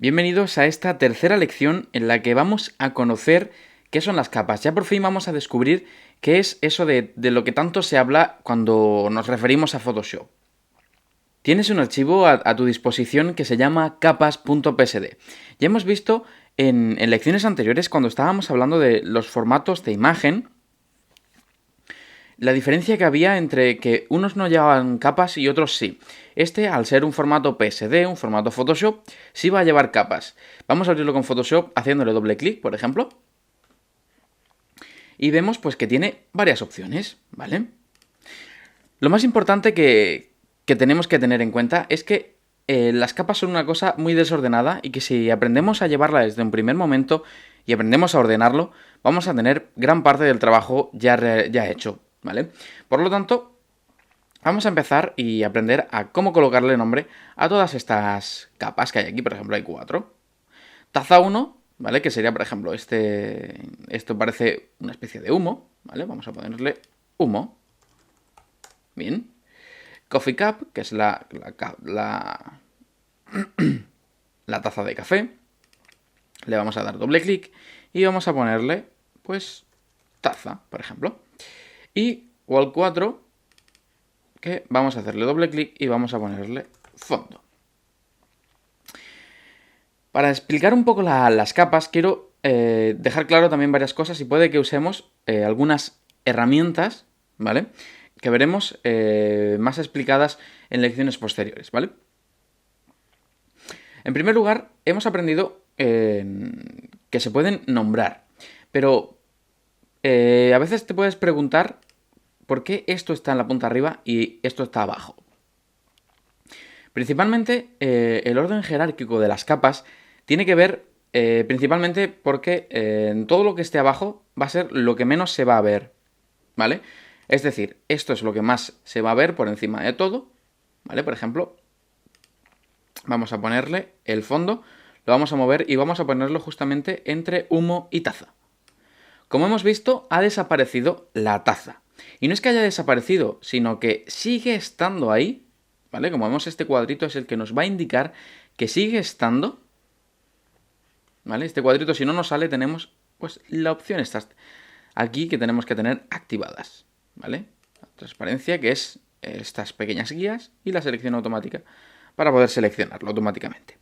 Bienvenidos a esta tercera lección en la que vamos a conocer qué son las capas. Ya por fin vamos a descubrir qué es eso de lo que tanto se habla cuando nos referimos a Photoshop. Tienes un archivo a tu disposición que se llama capas.psd. Ya hemos visto en lecciones anteriores, cuando estábamos hablando de los formatos de imagen, la diferencia que había entre que unos no llevaban capas y otros sí. Este, al ser un formato PSD, un formato Photoshop, sí va a llevar capas. Vamos a abrirlo con Photoshop haciéndole doble clic, por ejemplo. Y vemos pues que tiene varias opciones, ¿vale? Lo más importante que tenemos que tener en cuenta es que las capas son una cosa muy desordenada y que si aprendemos a llevarla desde un primer momento y aprendemos a ordenarlo, vamos a tener gran parte del trabajo ya hecho, ¿vale? Por lo tanto, vamos a empezar y aprender a cómo colocarle nombre a todas estas capas que hay aquí. Por ejemplo, hay 4. Taza 1, ¿vale? Que sería, por ejemplo, esto parece una especie de humo, ¿vale? Vamos a ponerle humo. Bien. Coffee cup, que es la taza de café. Le vamos a dar doble clic y vamos a ponerle, pues, taza, por ejemplo. Y wall 4, que vamos a hacerle doble clic y vamos a ponerle fondo. Para explicar un poco las capas, quiero dejar claro también varias cosas y puede que usemos algunas herramientas, ¿vale? Que veremos más explicadas en lecciones posteriores, ¿vale? En primer lugar, hemos aprendido que se pueden nombrar, pero a veces te puedes preguntar por qué esto está en la punta arriba y esto está abajo. Principalmente, el orden jerárquico de las capas tiene que ver principalmente porque todo lo que esté abajo va a ser lo que menos se va a ver, ¿vale? Es decir, esto es lo que más se va a ver por encima de todo, ¿vale? Por ejemplo, vamos a ponerle el fondo, lo vamos a mover y vamos a ponerlo justamente entre humo y taza. Como hemos visto, ha desaparecido la taza. Y no es que haya desaparecido, sino que sigue estando ahí, ¿vale? Como vemos, este cuadrito es el que nos va a indicar que sigue estando, ¿vale? Este cuadrito, si no nos sale, tenemos pues la opción esta aquí que tenemos que tener activadas, ¿vale? La transparencia, que es estas pequeñas guías, y la selección automática para poder seleccionarlo automáticamente.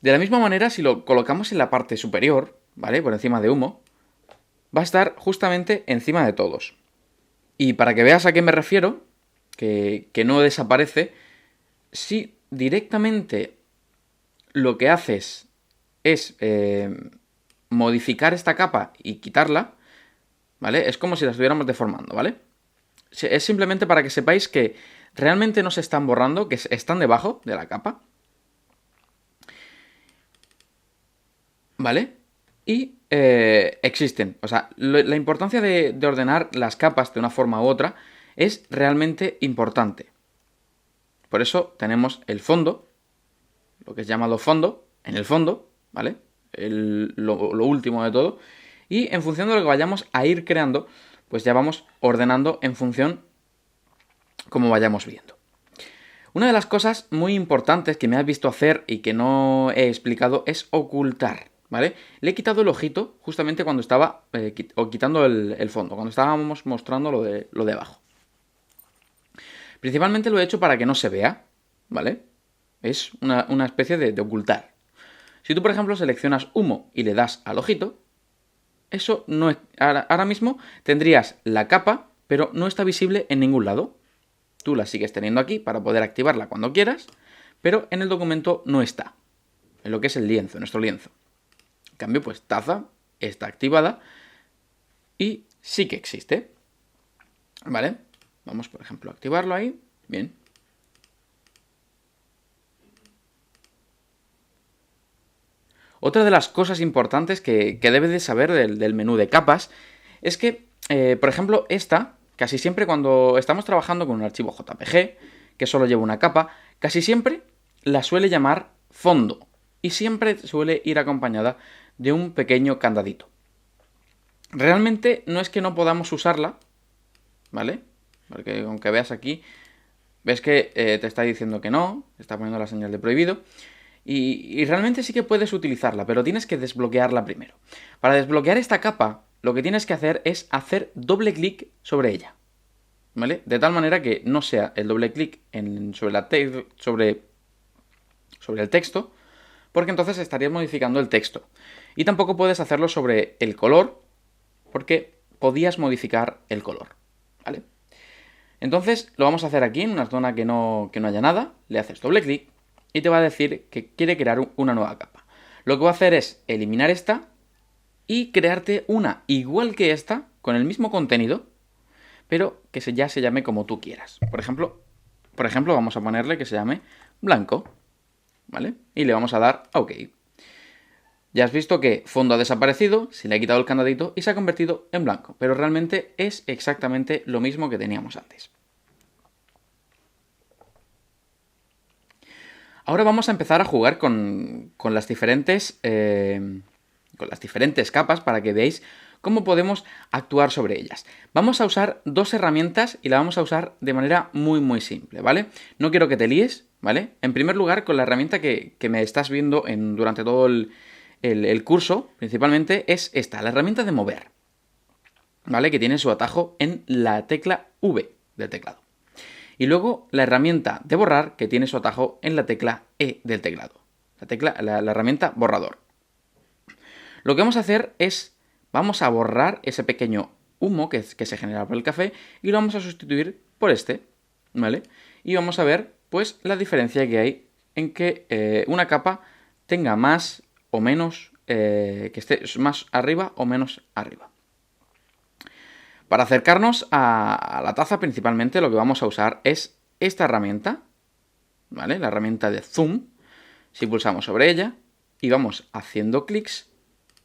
De la misma manera, si lo colocamos en la parte superior, ¿vale? Por encima de humo, va a estar justamente encima de todos. Y para que veas a qué me refiero, que no desaparece, si directamente lo que haces es modificar esta capa y quitarla, ¿vale? Es como si la estuviéramos deformando, ¿vale? Es simplemente para que sepáis que realmente no se están borrando, que están debajo de la capa, ¿vale? Y existen. O sea, la importancia de ordenar las capas de una forma u otra es realmente importante. Por eso tenemos el fondo, lo que es llamado fondo, en el fondo, ¿vale? Lo último de todo. Y en función de lo que vayamos a ir creando, pues ya vamos ordenando en función como vayamos viendo. Una de las cosas muy importantes que me has visto hacer y que no he explicado es ocultar, ¿vale? Le he quitado el ojito justamente cuando estaba quitando el fondo, cuando estábamos mostrando lo de abajo. Principalmente lo he hecho para que no se vea, ¿vale? Es una especie de ocultar. Si tú, por ejemplo, seleccionas humo y le das al ojito, eso no es. Ahora mismo tendrías la capa, pero no está visible en ningún lado. Tú la sigues teniendo aquí para poder activarla cuando quieras, pero en el documento no está, en lo que es el lienzo, nuestro lienzo. En cambio, pues taza está activada y sí que existe, ¿vale? Vamos, por ejemplo, a activarlo ahí. Bien. Otra de las cosas importantes que debes de saber del menú de capas es que, por ejemplo, esta, casi siempre cuando estamos trabajando con un archivo JPG, que solo lleva una capa, casi siempre la suele llamar fondo y siempre suele ir acompañada de un pequeño candadito. Realmente no es que no podamos usarla, ¿vale? Porque aunque veas aquí, ves que te está diciendo que no, te está poniendo la señal de prohibido. Y realmente sí que puedes utilizarla, pero tienes que desbloquearla primero. Para desbloquear esta capa, lo que tienes que hacer es hacer doble clic sobre ella, ¿vale? De tal manera que no sea el doble clic sobre el texto, porque entonces estarías modificando el texto. Y tampoco puedes hacerlo sobre el color, porque podías modificar el color, ¿vale? Entonces lo vamos a hacer aquí en una zona que no haya nada, le haces doble clic y te va a decir que quiere crear una nueva capa. Lo que va a hacer es eliminar esta y crearte una igual que esta, con el mismo contenido, pero que ya se llame como tú quieras. Por ejemplo, vamos a ponerle que se llame blanco, ¿vale? Y le vamos a dar a OK. Ya has visto que fondo ha desaparecido, se le ha quitado el candadito y se ha convertido en blanco, pero realmente es exactamente lo mismo que teníamos antes. Ahora vamos a empezar a jugar con las diferentes capas para que veáis cómo podemos actuar sobre ellas. Vamos a usar dos herramientas y la vamos a usar de manera muy simple, ¿vale? No quiero que te líes, ¿vale? En primer lugar, con la herramienta que me estás viendo durante todo el curso, principalmente, es esta, la herramienta de mover, ¿vale? Que tiene su atajo en la tecla V del teclado. Y luego la herramienta de borrar, que tiene su atajo en la tecla E del teclado. La herramienta borrador. Lo que vamos a hacer es, vamos a borrar ese pequeño humo que se genera por el café y lo vamos a sustituir por este, ¿vale? Y vamos a ver, pues, la diferencia que hay en que una capa tenga más o menos, que esté más arriba o menos arriba. Para acercarnos a la taza, principalmente lo que vamos a usar es esta herramienta, ¿vale? La herramienta de zoom. Si pulsamos sobre ella y vamos haciendo clics,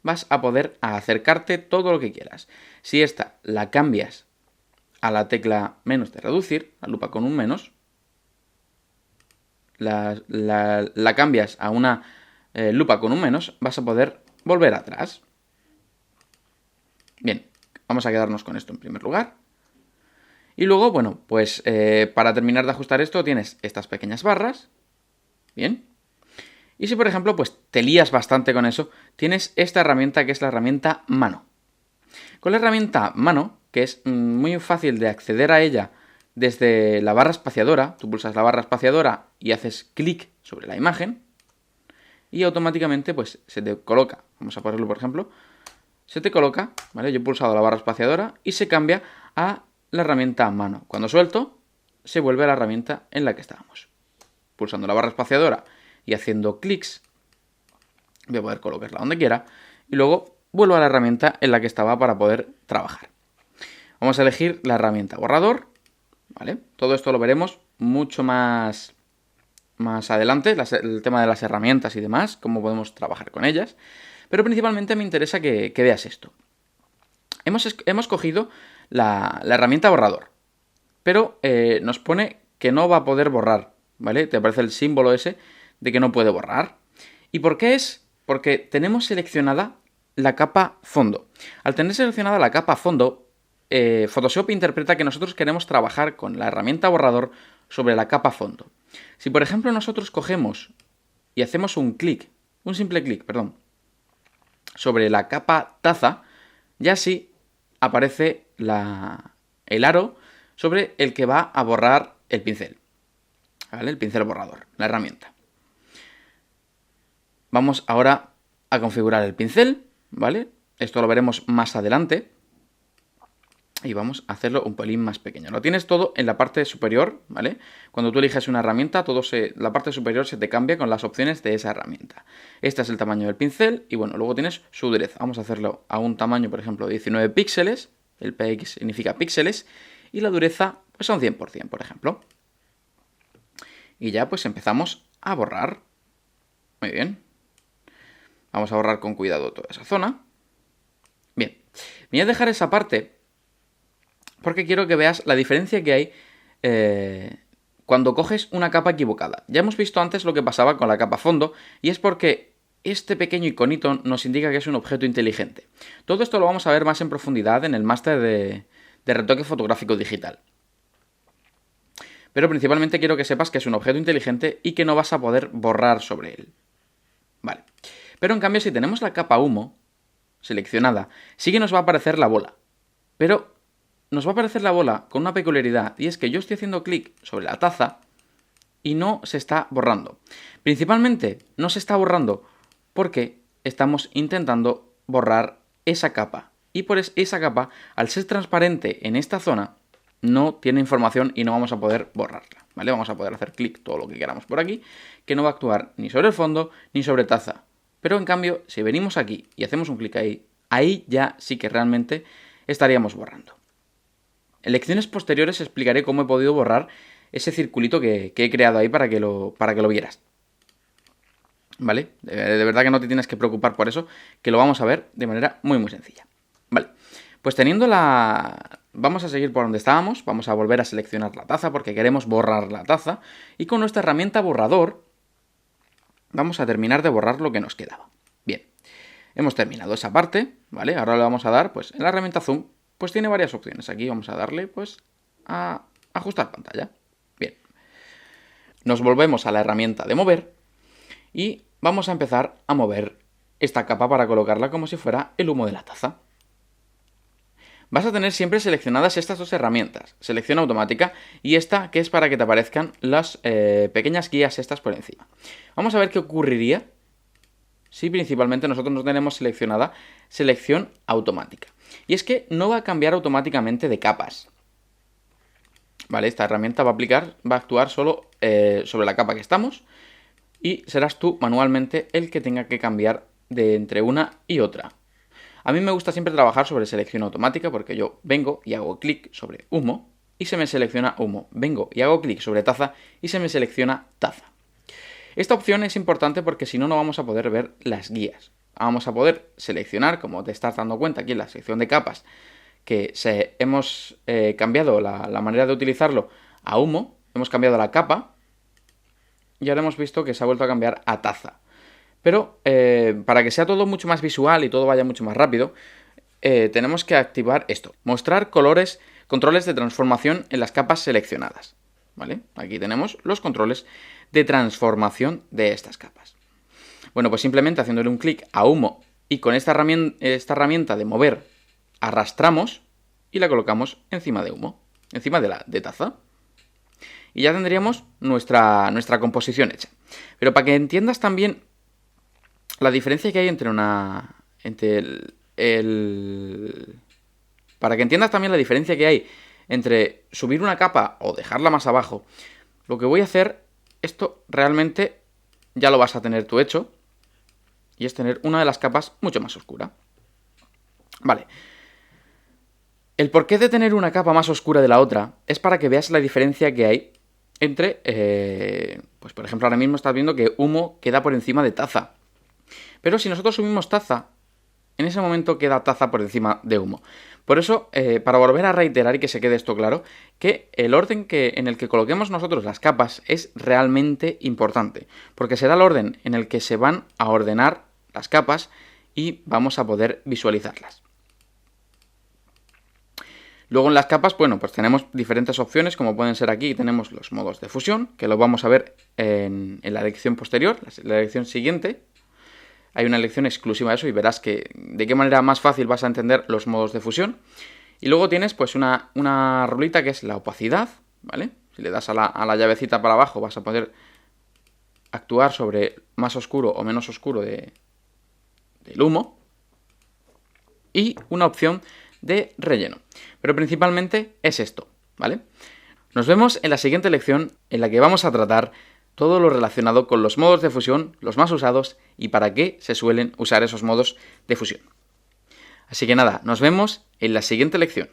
vas a poder acercarte todo lo que quieras. Si esta la cambias a la tecla menos de reducir, la lupa con un menos, la cambias a una lupa con un menos, vas a poder volver atrás. Bien, vamos a quedarnos con esto en primer lugar. Y luego, bueno, pues para terminar de ajustar esto tienes estas pequeñas barras. Bien. Y si, por ejemplo, pues te lías bastante con eso, tienes esta herramienta que es la herramienta mano. Con la herramienta mano, que es muy fácil de acceder a ella desde la barra espaciadora, tú pulsas la barra espaciadora y haces clic sobre la imagen y automáticamente pues se te coloca, vamos a ponerlo por ejemplo, se te coloca, ¿vale? Yo he pulsado la barra espaciadora y se cambia a la herramienta mano. Cuando suelto, se vuelve a la herramienta en la que estábamos. Pulsando la barra espaciadora y haciendo clics, voy a poder colocarla donde quiera y luego vuelvo a la herramienta en la que estaba para poder trabajar. Vamos a elegir la herramienta borrador, ¿vale? Todo esto lo veremos mucho más adelante, el tema de las herramientas y demás, cómo podemos trabajar con ellas, pero principalmente me interesa que veas esto. Hemos cogido la herramienta borrador, pero nos pone que no va a poder borrar, ¿vale? Te aparece el símbolo ese de que no puede borrar. ¿Y por qué es? Porque tenemos seleccionada la capa fondo. Al tener seleccionada la capa fondo, Photoshop interpreta que nosotros queremos trabajar con la herramienta borrador sobre la capa fondo. Si por ejemplo nosotros cogemos y hacemos un simple clic, sobre la capa taza, ya sí aparece el aro sobre el que va a borrar el pincel, ¿vale? El pincel borrador, la herramienta. Vamos ahora a configurar el pincel, ¿vale? Esto lo veremos más adelante. Y vamos a hacerlo un pelín más pequeño. Lo tienes todo en la parte superior, ¿vale? Cuando tú eliges una herramienta, la parte superior se te cambia con las opciones de esa herramienta. Este es el tamaño del pincel y bueno, luego tienes su dureza. Vamos a hacerlo a un tamaño, por ejemplo, de 19 píxeles. El px significa píxeles. Y la dureza, pues a un 100%, por ejemplo. Y ya pues empezamos a borrar. Muy bien. Vamos a borrar con cuidado toda esa zona. Bien. Me voy a dejar esa parte porque quiero que veas la diferencia que hay cuando coges una capa equivocada. Ya hemos visto antes lo que pasaba con la capa fondo, y es porque este pequeño iconito nos indica que es un objeto inteligente. Todo esto lo vamos a ver más en profundidad en el máster de retoque fotográfico digital. Pero principalmente quiero que sepas que es un objeto inteligente y que no vas a poder borrar sobre él, Pero en cambio, si tenemos la capa humo seleccionada, sí que nos va a aparecer la bola. Pero nos va a aparecer la bola con una peculiaridad, y es que yo estoy haciendo clic sobre la taza y no se está borrando. Principalmente no se está borrando porque estamos intentando borrar esa capa. Y por esa capa, al ser transparente en esta zona, no tiene información y no vamos a poder borrarla, ¿vale? Vamos a poder hacer clic todo lo que queramos por aquí, que no va a actuar ni sobre el fondo ni sobre taza. Pero en cambio, si venimos aquí y hacemos un clic ahí ya sí que realmente estaríamos borrando. En lecciones posteriores explicaré cómo he podido borrar ese circulito que he creado ahí para que lo vieras. ¿Vale? De verdad que no te tienes que preocupar por eso, que lo vamos a ver de manera muy muy sencilla. Vale, pues teniendo vamos a seguir por donde estábamos, vamos a volver a seleccionar la taza porque queremos borrar la taza, y con nuestra herramienta borrador vamos a terminar de borrar lo que nos quedaba. Bien, hemos terminado esa parte, ¿vale? Ahora le vamos a dar, pues en la herramienta zoom, pues tiene varias opciones. Aquí vamos a darle, pues, a ajustar pantalla. Bien, nos volvemos a la herramienta de mover y vamos a empezar a mover esta capa para colocarla como si fuera el humo de la taza. Vas a tener siempre seleccionadas estas dos herramientas, selección automática y esta que es para que te aparezcan las pequeñas guías estas por encima. Vamos a ver qué ocurriría si principalmente nosotros no tenemos seleccionada selección automática. Y es que no va a cambiar automáticamente de capas. ¿Vale? Esta herramienta va a actuar solo sobre la capa que estamos y serás tú manualmente el que tenga que cambiar de entre una y otra. A mí me gusta siempre trabajar sobre selección automática porque yo vengo y hago clic sobre humo y se me selecciona humo. Vengo y hago clic sobre taza y se me selecciona taza. Esta opción es importante porque si no, no vamos a poder ver las guías. Vamos a poder seleccionar, como te estás dando cuenta aquí en la sección de capas, que hemos cambiado la manera de utilizarlo a humo, hemos cambiado la capa y ahora hemos visto que se ha vuelto a cambiar a taza. Pero para que sea todo mucho más visual y todo vaya mucho más rápido, tenemos que activar esto. Mostrar controles de transformación en las capas seleccionadas. ¿Vale? Aquí tenemos los controles de transformación de estas capas. Bueno, pues simplemente haciéndole un clic a humo y con esta herramienta de mover arrastramos y la colocamos encima de humo, encima de taza. Y ya tendríamos nuestra composición hecha. Pero para que entiendas también la diferencia que hay para que entiendas también la diferencia que hay entre subir una capa o dejarla más abajo, lo que voy a hacer, esto realmente ya lo vas a tener tú hecho, y es tener una de las capas mucho más oscura. Vale. El porqué de tener una capa más oscura de la otra es para que veas la diferencia que hay entre, pues por ejemplo ahora mismo estás viendo que humo queda por encima de taza. Pero si nosotros subimos taza, en ese momento queda taza por encima de humo. Por eso, para volver a reiterar y que se quede esto claro, que el orden en el que coloquemos nosotros las capas es realmente importante, porque será el orden en el que se van a ordenar las capas y vamos a poder visualizarlas. Luego en las capas, bueno, pues tenemos diferentes opciones, como pueden ser aquí, tenemos los modos de fusión, que los vamos a ver en la lección posterior, la lección siguiente. Hay una lección exclusiva de eso y verás de qué manera más fácil vas a entender los modos de fusión. Y luego tienes pues una rulita que es la opacidad, ¿vale? Si le das a la llavecita para abajo vas a poder actuar sobre más oscuro o menos oscuro del humo. Y una opción de relleno. Pero principalmente es esto, ¿vale? Nos vemos en la siguiente lección en la que vamos a tratar todo lo relacionado con los modos de fusión, los más usados y para qué se suelen usar esos modos de fusión. Así que nada, nos vemos en la siguiente lección.